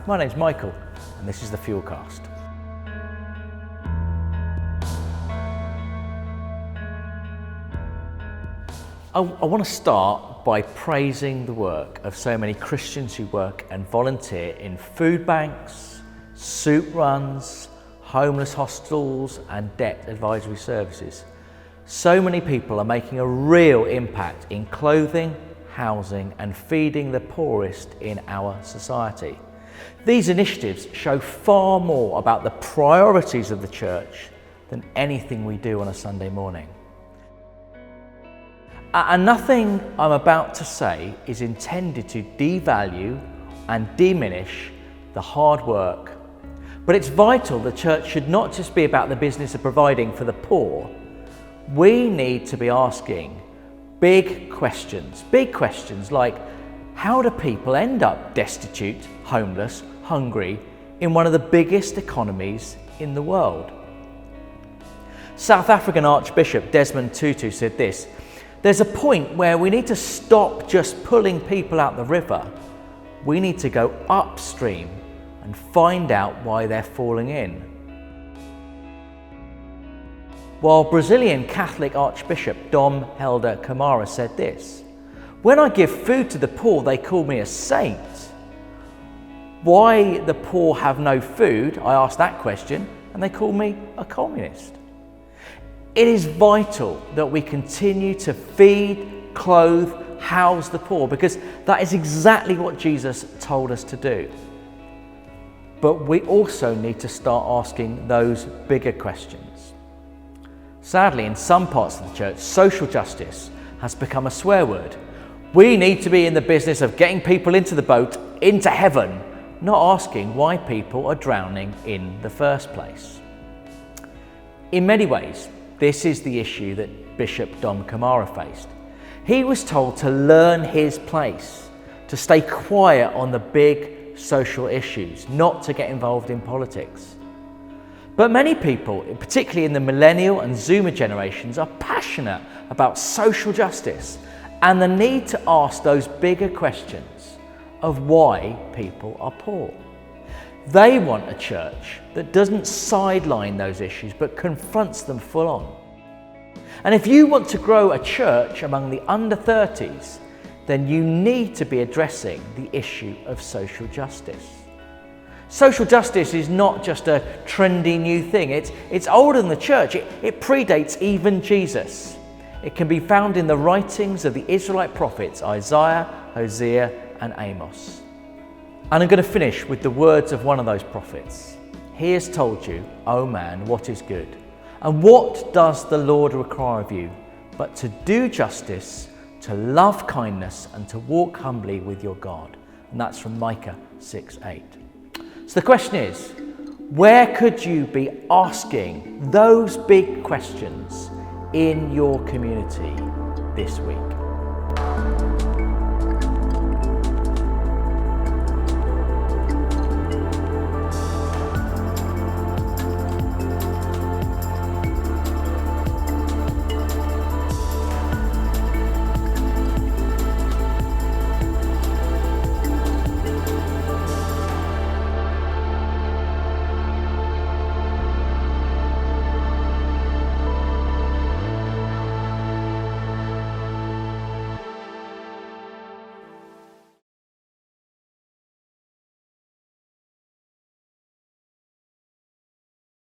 My name's Michael, and this is the Fuelcast. I want to start by praising the work of so many Christians who work and volunteer in food banks, soup runs, homeless hostels and debt advisory services. So many people are making a real impact in clothing, housing and feeding the poorest in our society. These initiatives show far more about the priorities of the church than anything we do on a Sunday morning. And nothing I'm about to say is intended to devalue and diminish the hard work. But it's vital the church should not just be about the business of providing for the poor. We need to be asking big questions like, how do people end up destitute, homeless, hungry in one of the biggest economies in the world? South African Archbishop Desmond Tutu said this: "There's a point where we need to stop just pulling people out the river. We need to go upstream and find out why they're falling in." While Brazilian Catholic Archbishop Dom Helder Camara said this: "When I give food to the poor, they call me a saint. Why the poor have no food, I ask that question, and they call me a communist." It is vital that we continue to feed, clothe, house the poor, because that is exactly what Jesus told us to do. But we also need to start asking those bigger questions. Sadly, in some parts of the church, social justice has become a swear word. We need to be in the business of getting people into the boat, into heaven, not asking why people are drowning in the first place. In many ways, this is the issue that Bishop Dom Camara faced. He was told to learn his place, to stay quiet on the big social issues, not to get involved in politics. But many people, particularly in the millennial and Zoomer generations, are passionate about social justice and the need to ask those bigger questions of why people are poor. They want a church that doesn't sideline those issues but confronts them full on. And if you want to grow a church among the under 30s, then you need to be addressing the issue of social justice. Social justice is not just a trendy new thing. It's older than the church. It predates even Jesus. It can be found in the writings of the Israelite prophets Isaiah, Hosea and Amos. And I'm going to finish with the words of one of those prophets. "He has told you, O man, what is good. And what does the Lord require of you, but to do justice, to love kindness, and to walk humbly with your God?" And that's from Micah 6:8. So the question is, where could you be asking those big questions in your community this week?